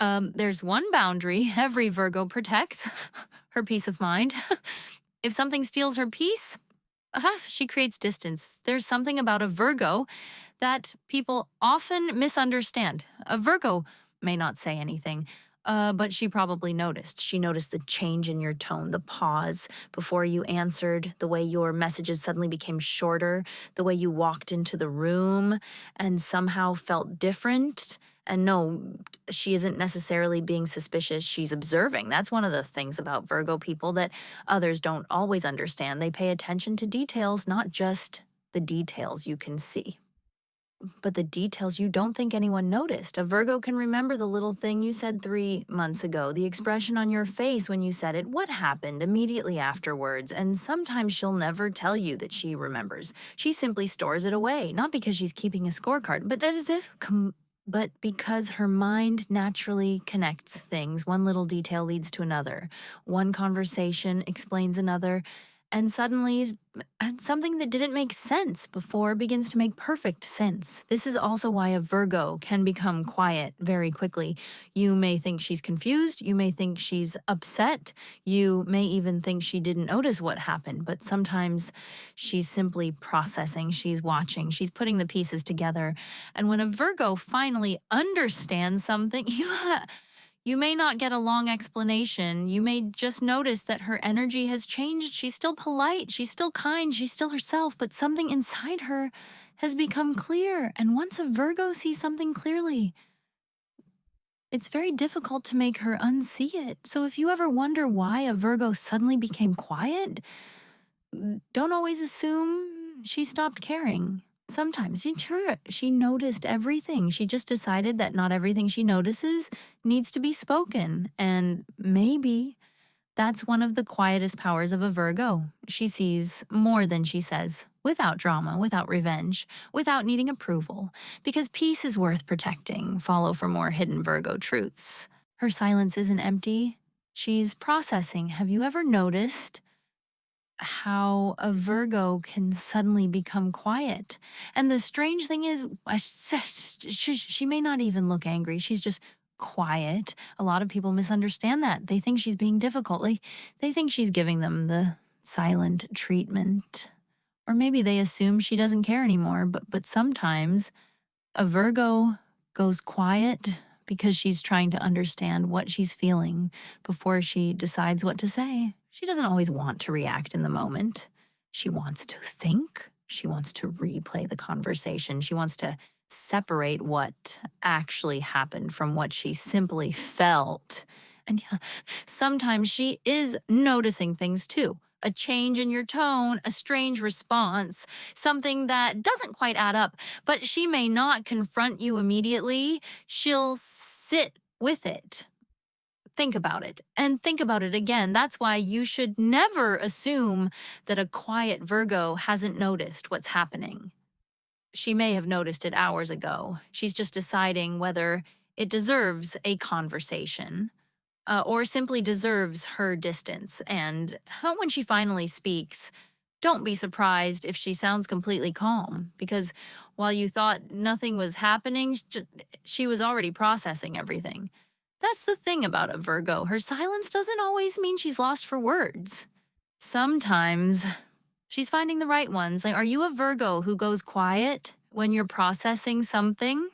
There's one boundary every Virgo protects her peace of mind. If something steals her peace, she creates distance. There's something about a Virgo that people often misunderstand. A Virgo may not say anything, but she probably noticed. She noticed the change in your tone, the pause before you answered, the way your messages suddenly became shorter, the way you walked into the room and somehow felt different. And no, she isn't necessarily being suspicious. She's observing. That's one of the things about Virgo people that others don't always understand. They pay attention to details, not just the details you can see, but the details you don't think anyone noticed. A Virgo can remember the little thing you said 3 months ago, the expression on your face when you said it, what happened immediately afterwards. And sometimes she'll never tell you that she remembers. She simply stores it away, not because she's keeping a scorecard, but but because her mind naturally connects things. One little detail leads to another. One conversation explains another. And suddenly, something that didn't make sense before begins to make perfect sense. This is also why a Virgo can become quiet very quickly. You may think she's confused. You may think she's upset. You may even think she didn't notice what happened. But sometimes she's simply processing. She's watching. She's putting the pieces together. And when a Virgo finally understands something, you may not get a long explanation. You may just notice that her energy has changed. She's still polite, she's still kind, she's still herself, but something inside her has become clear. And once a Virgo sees something clearly, it's very difficult to make her unsee it. So if you ever wonder why a Virgo suddenly became quiet, don't always assume she stopped caring. Sometimes she noticed everything. She just decided that not everything she notices needs to be spoken. And maybe that's one of the quietest powers of a Virgo. She sees more than she says, without drama, without revenge, without needing approval. Because peace is worth protecting. Follow for more hidden Virgo truths. Her silence isn't empty. She's processing. Have you ever noticed how a Virgo can suddenly become quiet? And the strange thing is, she may not even look angry. She's just quiet. A lot of people misunderstand that. They think she's being difficult. They think she's giving them the silent treatment. Or maybe they assume she doesn't care anymore. But sometimes a Virgo goes quiet because she's trying to understand what she's feeling before she decides what to say. She doesn't always want to react in the moment. She wants to think. She wants to replay the conversation. She wants to separate what actually happened from what she simply felt. And yeah, sometimes she is noticing things too. A change in your tone, a strange response, something that doesn't quite add up, but she may not confront you immediately. She'll sit with it. Think about it and think about it again. That's why you should never assume that a quiet Virgo hasn't noticed what's happening. She may have noticed it hours ago. She's just deciding whether it deserves a conversation or simply deserves her distance. And when she finally speaks, don't be surprised if she sounds completely calm, because while you thought nothing was happening, she was already processing everything. That's the thing about a Virgo. Her silence doesn't always mean she's lost for words. Sometimes she's finding the right ones. Like, are you a Virgo who goes quiet when you're processing something?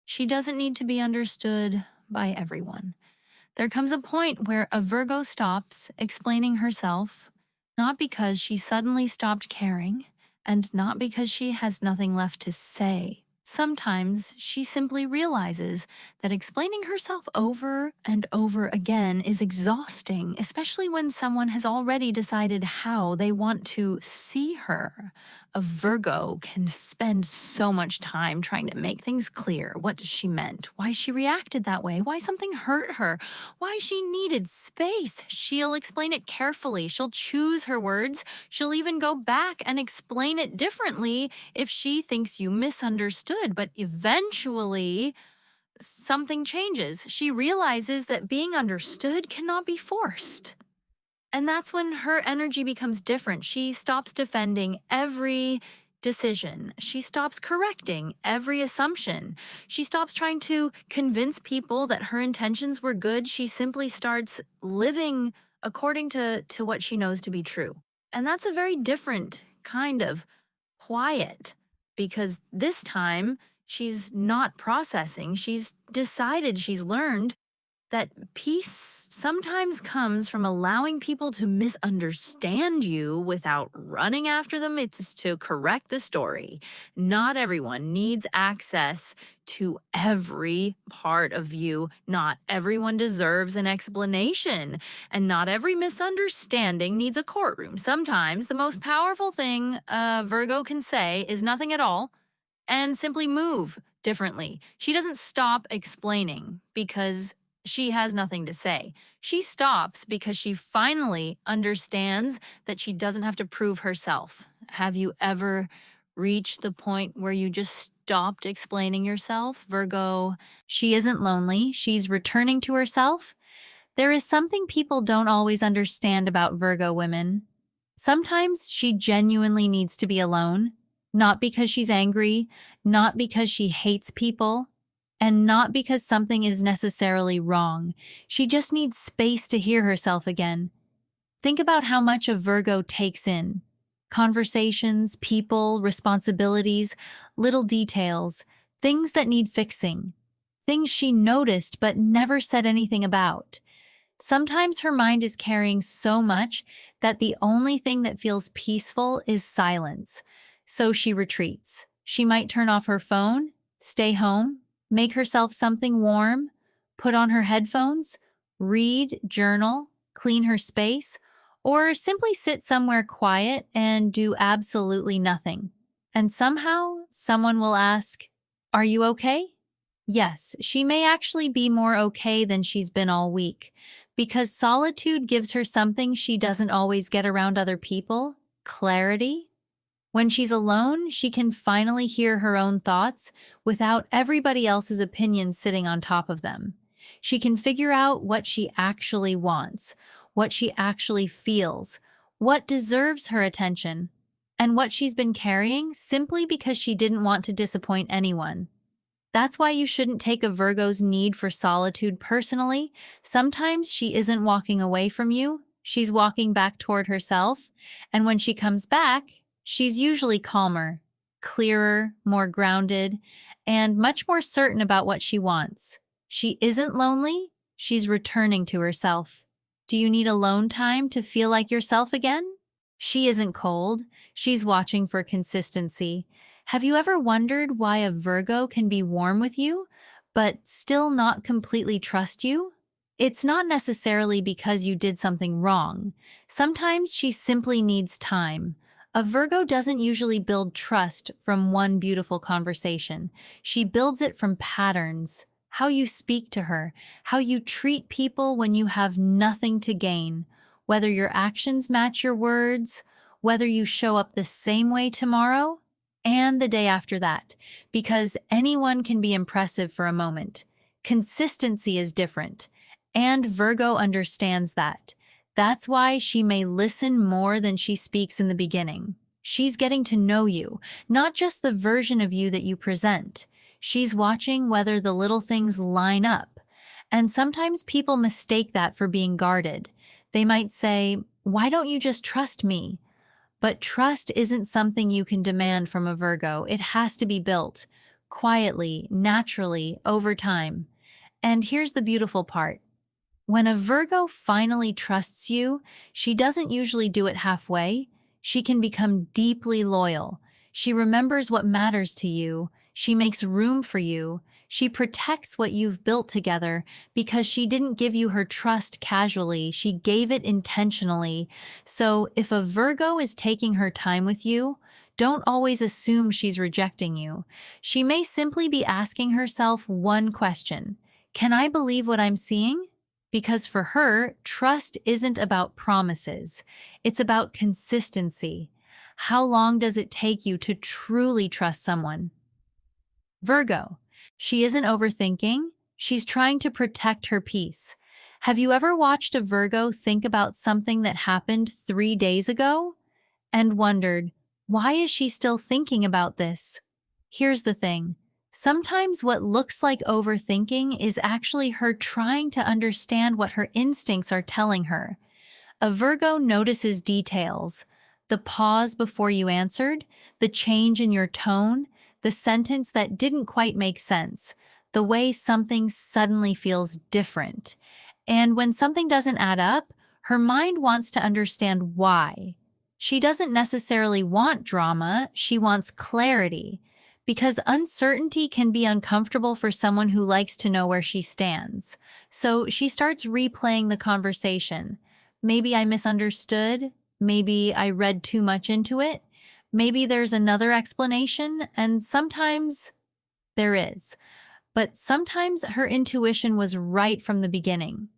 She doesn't need to be understood by everyone. There comes a point where a Virgo stops explaining herself, not because she suddenly stopped caring, and not because she has nothing left to say. Sometimes she simply realizes that explaining herself over and over again is exhausting, especially when someone has already decided how they want to see her. A Virgo can spend so much time trying to make things clear what she meant, why she reacted that way, why something hurt her, why she needed space. She'll explain it carefully. She'll choose her words. She'll even go back and explain it differently if she thinks you misunderstood. But eventually, something changes. She realizes that being understood cannot be forced. And that's when her energy becomes different. She stops defending every decision. She stops correcting every assumption. She stops trying to convince people that her intentions were good. She simply starts living according to what she knows to be true. And that's a very different kind of quiet because this time she's not processing. She's decided, she's learned that peace sometimes comes from allowing people to misunderstand you without running after them. It's to correct the story. Not everyone needs access to every part of you. Not everyone deserves an explanation. And not every misunderstanding needs a courtroom. Sometimes the most powerful thing a Virgo can say is nothing at all and simply move differently. She doesn't stop explaining because she has nothing to say. She stops because she finally understands that she doesn't have to prove herself. Have you ever reached the point where you just stopped explaining yourself? Virgo, she isn't lonely. She's returning to herself. There is something people don't always understand about Virgo women. Sometimes she genuinely needs to be alone, not because she's angry, not because she hates people, and not because something is necessarily wrong. She just needs space to hear herself again. Think about how much a Virgo takes in. Conversations, people, responsibilities, little details, things that need fixing, things she noticed but never said anything about. Sometimes her mind is carrying so much that the only thing that feels peaceful is silence. So she retreats. She might turn off her phone, stay home, make herself something warm, put on her headphones, read, journal, clean her space, or simply sit somewhere quiet and do absolutely nothing. And somehow, someone will ask, "Are you okay?" Yes, she may actually be more okay than she's been all week, because solitude gives her something she doesn't always get around other people: clarity. When she's alone, she can finally hear her own thoughts without everybody else's opinions sitting on top of them. She can figure out what she actually wants, what she actually feels, what deserves her attention, and what she's been carrying simply because she didn't want to disappoint anyone. That's why you shouldn't take a Virgo's need for solitude personally. Sometimes she isn't walking away from you, she's walking back toward herself. And when she comes back, she's usually calmer, clearer, more grounded, and much more certain about what she wants. She isn't lonely, she's returning to herself. Do you need alone time to feel like yourself again? She isn't cold, she's watching for consistency. Have you ever wondered why a Virgo can be warm with you, but still not completely trust you? It's not necessarily because you did something wrong. Sometimes she simply needs time. A Virgo doesn't usually build trust from one beautiful conversation. She builds it from patterns, how you speak to her, how you treat people when you have nothing to gain, whether your actions match your words, whether you show up the same way tomorrow and the day after that, because anyone can be impressive for a moment. Consistency is different, and Virgo understands that. That's why she may listen more than she speaks in the beginning. She's getting to know you, not just the version of you that you present. She's watching whether the little things line up. And sometimes people mistake that for being guarded. They might say, "Why don't you just trust me?" But trust isn't something you can demand from a Virgo. It has to be built quietly, naturally, over time. And here's the beautiful part. When a Virgo finally trusts you, she doesn't usually do it halfway. She can become deeply loyal. She remembers what matters to you. She makes room for you. She protects what you've built together because she didn't give you her trust casually. She gave it intentionally. So if a Virgo is taking her time with you, don't always assume she's rejecting you. She may simply be asking herself one question: can I believe what I'm seeing? Because for her, trust isn't about promises. It's about consistency. How long does it take you to truly trust someone? Virgo. She isn't overthinking. She's trying to protect her peace. Have you ever watched a Virgo think about something that happened 3 days ago and wondered, Why is she still thinking about this? Here's the thing. Sometimes what looks like overthinking is actually her trying to understand what her instincts are telling her. A Virgo notices details: the pause before you answered, the change in your tone, the sentence that didn't quite make sense, the way something suddenly feels different. And when something doesn't add up, her mind wants to understand why. She doesn't necessarily want drama, she wants clarity. Because uncertainty can be uncomfortable for someone who likes to know where she stands. So she starts replaying the conversation. Maybe I misunderstood. Maybe I read too much into it. Maybe there's another explanation, and sometimes there is. But sometimes her intuition was right from the beginning.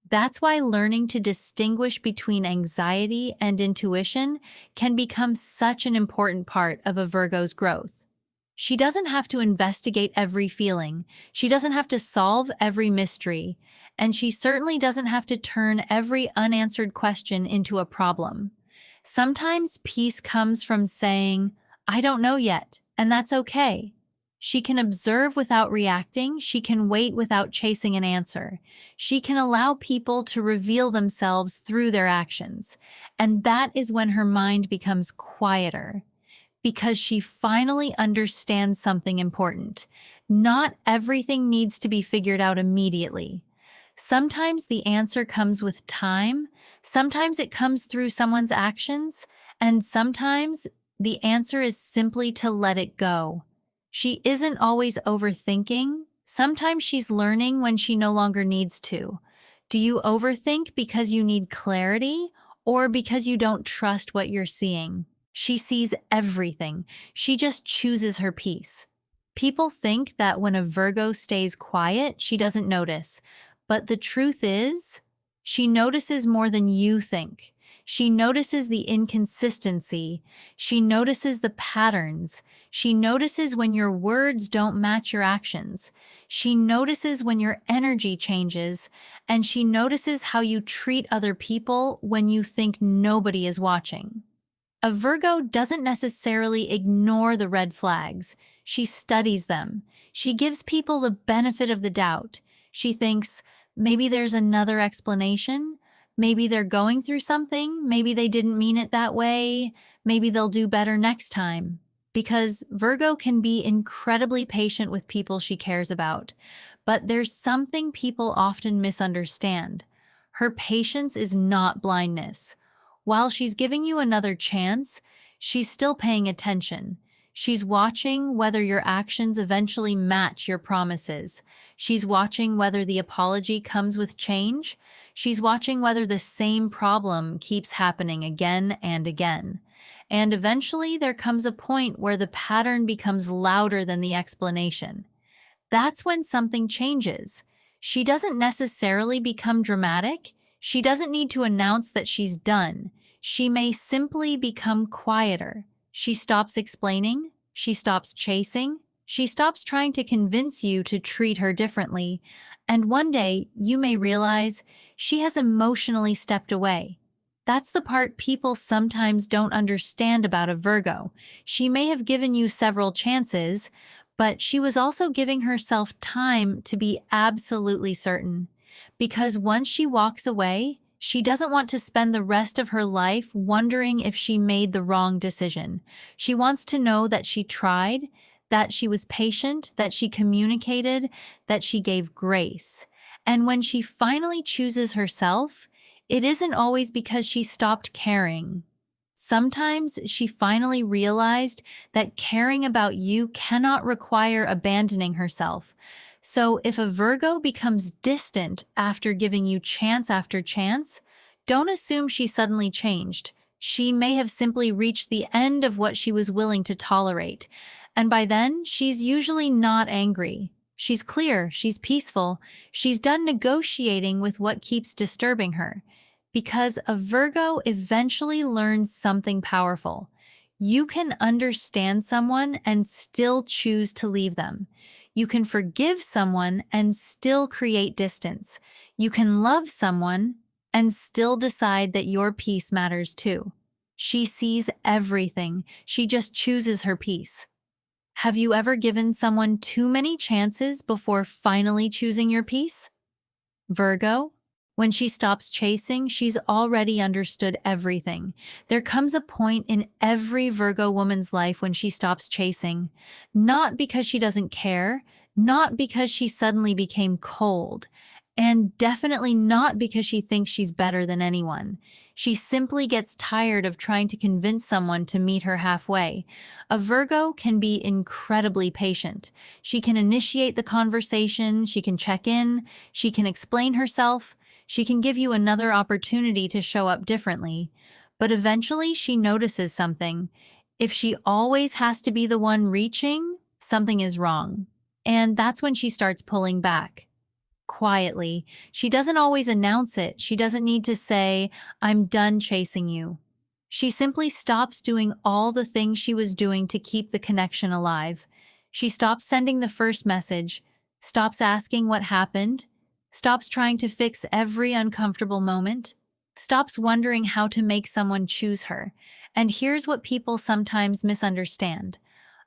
That's why learning to distinguish between anxiety and intuition can become such an important part of a Virgo's growth. She doesn't have to investigate every feeling, she doesn't have to solve every mystery, and she certainly doesn't have to turn every unanswered question into a problem. Sometimes peace comes from saying, I don't know yet, and that's okay. She can observe without reacting, she can wait without chasing an answer. She can allow people to reveal themselves through their actions. And that is when her mind becomes quieter, because she finally understands something important. Not everything needs to be figured out immediately. Sometimes the answer comes with time, sometimes it comes through someone's actions, and sometimes the answer is simply to let it go. She isn't always overthinking. Sometimes she's learning when she no longer needs to. Do you overthink because you need clarity or because you don't trust what you're seeing? She sees everything. She just chooses her peace. People think that when a Virgo stays quiet, she doesn't notice. But the truth is, she notices more than you think. She notices the inconsistency. She notices the patterns. She notices when your words don't match your actions. She notices when your energy changes. And she notices how you treat other people when you think nobody is watching. A Virgo doesn't necessarily ignore the red flags. She studies them. She gives people the benefit of the doubt. She thinks, maybe there's another explanation. Maybe they're going through something. Maybe they didn't mean it that way. Maybe they'll do better next time. Because Virgo can be incredibly patient with people she cares about. But there's something people often misunderstand. Her patience is not blindness. While she's giving you another chance, she's still paying attention. She's watching whether your actions eventually match your promises. She's watching whether the apology comes with change. She's watching whether the same problem keeps happening again and again. And eventually there comes a point where the pattern becomes louder than the explanation. That's when something changes. She doesn't necessarily become dramatic. She doesn't need to announce that she's done. She may simply become quieter. She stops explaining. She stops chasing. She stops trying to convince you to treat her differently. And one day, you may realize she has emotionally stepped away. That's the part people sometimes don't understand about a Virgo. She may have given you several chances, but she was also giving herself time to be absolutely certain. Because once she walks away, she doesn't want to spend the rest of her life wondering if she made the wrong decision. She wants to know that she tried, that she was patient, that she communicated, that she gave grace. And when she finally chooses herself, it isn't always because she stopped caring. Sometimes she finally realized that caring about you cannot require abandoning herself. So if a Virgo becomes distant after giving you chance after chance, don't assume she suddenly changed. She may have simply reached the end of what she was willing to tolerate. And by then, she's usually not angry. She's clear, she's peaceful, she's done negotiating with what keeps disturbing her. Because a Virgo eventually learns something powerful. You can understand someone and still choose to leave them. You can forgive someone and still create distance. You can love someone and still decide that your peace matters too. She sees everything. She just chooses her peace. Have you ever given someone too many chances before finally choosing your peace? Virgo, when she stops chasing, she's already understood everything. There comes a point in every Virgo woman's life when she stops chasing, not because she doesn't care, not because she suddenly became cold, and definitely not because she thinks she's better than anyone. She simply gets tired of trying to convince someone to meet her halfway. A Virgo can be incredibly patient. She can initiate the conversation, she can check in, she can explain herself, she can give you another opportunity to show up differently. But eventually she notices something. If she always has to be the one reaching, something is wrong. And that's when she starts pulling back. Quietly. She doesn't always announce it. She doesn't need to say, "I'm done chasing you." She simply stops doing all the things she was doing to keep the connection alive. She stops sending the first message, stops asking what happened, stops trying to fix every uncomfortable moment, stops wondering how to make someone choose her. And here's what people sometimes misunderstand.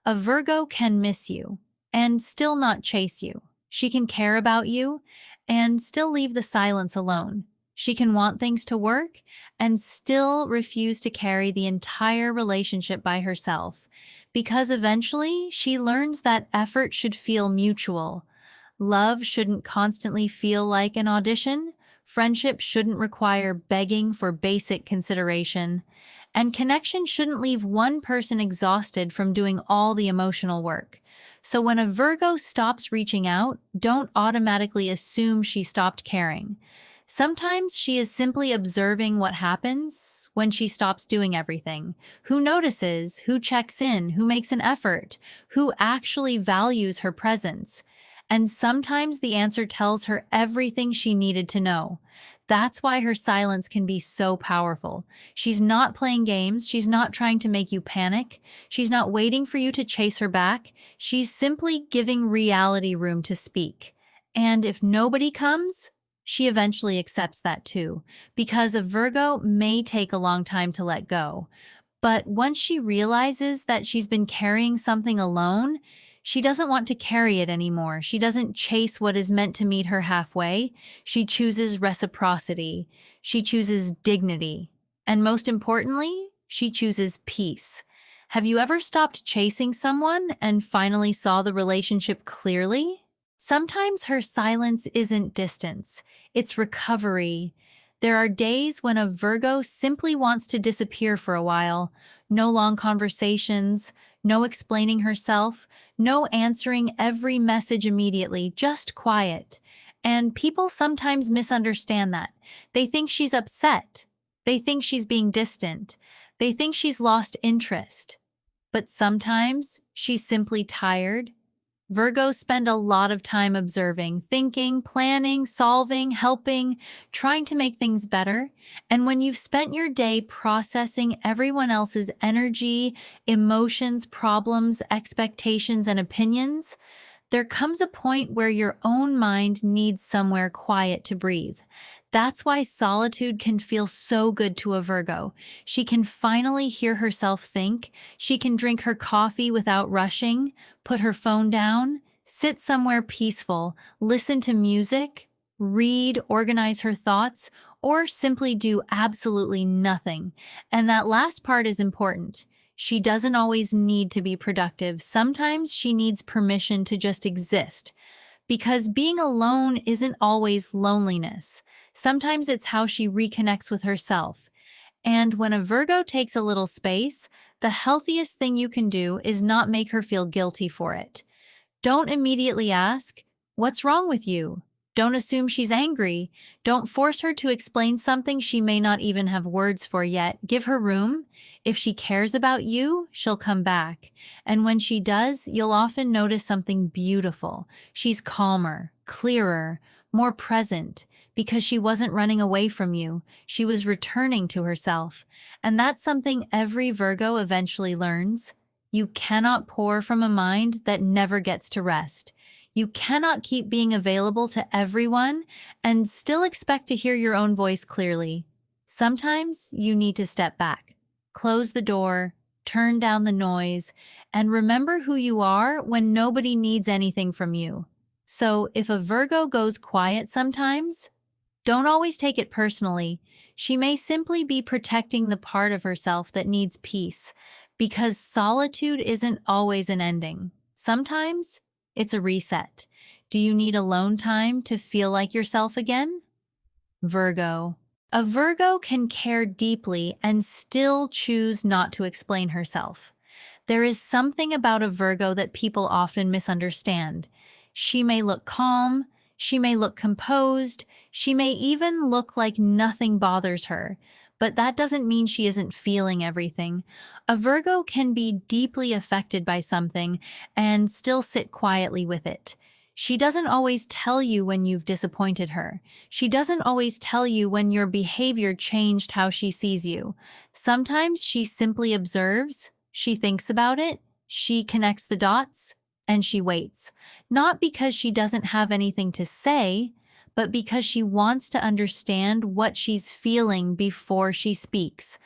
A Virgo can miss you and still not chase you. She can care about you and still leave the silence alone. She can want things to work and still refuse to carry the entire relationship by herself, because eventually she learns that effort should feel mutual. Love shouldn't constantly feel like an audition. Friendship shouldn't require begging for basic consideration. And connection shouldn't leave one person exhausted from doing all the emotional work. So when a Virgo stops reaching out, don't automatically assume she stopped caring. Sometimes she is simply observing what happens when she stops doing everything. Who notices, who checks in, who makes an effort, who actually values her presence. And sometimes the answer tells her everything she needed to know. That's why her silence can be so powerful. She's not playing games. She's not trying to make you panic. She's not waiting for you to chase her back. She's simply giving reality room to speak. And if nobody comes, she eventually accepts that too, because a Virgo may take a long time to let go. But once she realizes that she's been carrying something alone, she doesn't want to carry it anymore. She doesn't chase what is meant to meet her halfway. She chooses reciprocity. She chooses dignity. And most importantly, she chooses peace. Have you ever stopped chasing someone and finally saw the relationship clearly? Sometimes her silence isn't distance, it's recovery. There are days when a Virgo simply wants to disappear for a while. No long conversations, no explaining herself, no answering every message immediately, just quiet. And people sometimes misunderstand that. They think she's upset. They think she's being distant. They think she's lost interest. But sometimes she's simply tired. Virgos spend a lot of time observing, thinking, planning, solving, helping, trying to make things better. And when you've spent your day processing everyone else's energy, emotions, problems, expectations, and opinions, there comes a point where your own mind needs somewhere quiet to breathe. That's why solitude can feel so good to a Virgo. She can finally hear herself think. She can drink her coffee without rushing, put her phone down, sit somewhere peaceful, listen to music, read, organize her thoughts, or simply do absolutely nothing. And that last part is important. She doesn't always need to be productive. Sometimes she needs permission to just exist. Because being alone isn't always loneliness. Sometimes it's how she reconnects with herself. And when a Virgo takes a little space, the healthiest thing you can do is not make her feel guilty for it. Don't immediately ask, "What's wrong with you?" Don't assume she's angry. Don't force her to explain something she may not even have words for yet. Give her room. If she cares about you, she'll come back. And when she does, you'll often notice something beautiful. She's calmer, clearer, more present, because she wasn't running away from you. She was returning to herself. And that's something every Virgo eventually learns. You cannot pour from a mind that never gets to rest. You cannot keep being available to everyone and still expect to hear your own voice clearly. Sometimes you need to step back. close the door, turn down the noise, and remember who you are when nobody needs anything from you. So if a Virgo goes quiet sometimes, don't always take it personally. She may simply be protecting the part of herself that needs peace, because solitude isn't always an ending. Sometimes it's a reset. Do you need alone time to feel like yourself again? Virgo. A Virgo can care deeply and still choose not to explain herself. There is something about a Virgo that people often misunderstand. She may look calm, she may look composed, she may even look like nothing bothers her, but that doesn't mean she isn't feeling everything. A Virgo can be deeply affected by something and still sit quietly with it. She doesn't always tell you when you've disappointed her. She doesn't always tell you when your behavior changed how she sees you. Sometimes she simply observes, she thinks about it, she connects the dots, and she waits. Not because she doesn't have anything to say, but because she wants to understand what she's feeling before she speaks.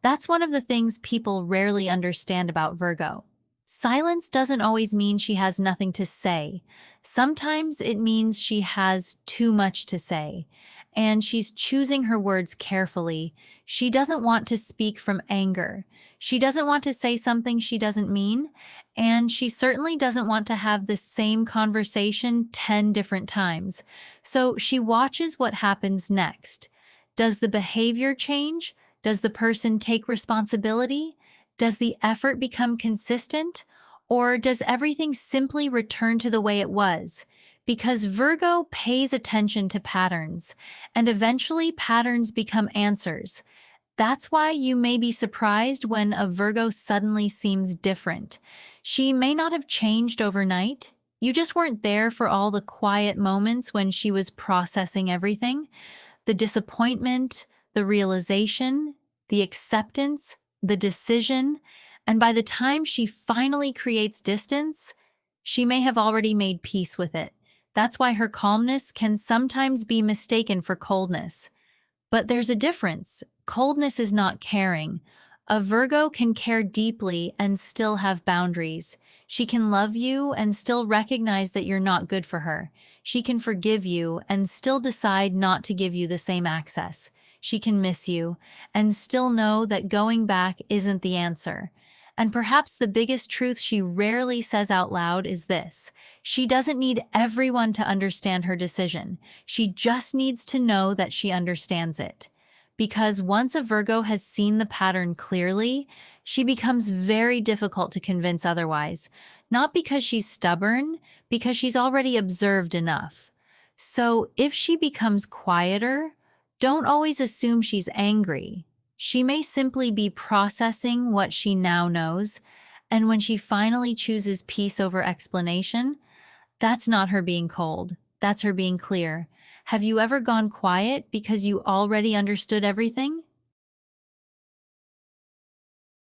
That's one of the things people rarely understand about Virgo. Silence doesn't always mean she has nothing to say. Sometimes it means she has too much to say, and she's choosing her words carefully. She doesn't want to speak from anger. She doesn't want to say something she doesn't mean, and she certainly doesn't want to have the same conversation 10 different times. So she watches what happens next. Does the behavior change? Does the person take responsibility? Does the effort become consistent? Or does everything simply return to the way it was? Because Virgo pays attention to patterns, and eventually patterns become answers. That's why you may be surprised when a Virgo suddenly seems different. She may not have changed overnight. You just weren't there for all the quiet moments when she was processing everything. The disappointment, the realization, the acceptance, the decision, and by the time she finally creates distance, she may have already made peace with it. That's why her calmness can sometimes be mistaken for coldness. But there's a difference. Coldness is not caring. A Virgo can care deeply and still have boundaries. She can love you and still recognize that you're not good for her. She can forgive you and still decide not to give you the same access. She can miss you and still know that going back isn't the answer. And perhaps the biggest truth she rarely says out loud is this: she doesn't need everyone to understand her decision. She just needs to know that she understands it. Because once a Virgo has seen the pattern clearly, she becomes very difficult to convince otherwise. Not because she's stubborn, because she's already observed enough. So if she becomes quieter, don't always assume she's angry. She may simply be processing what she now knows, and when she finally chooses peace over explanation, that's not her being cold. That's her being clear. Have you ever gone quiet because you already understood everything?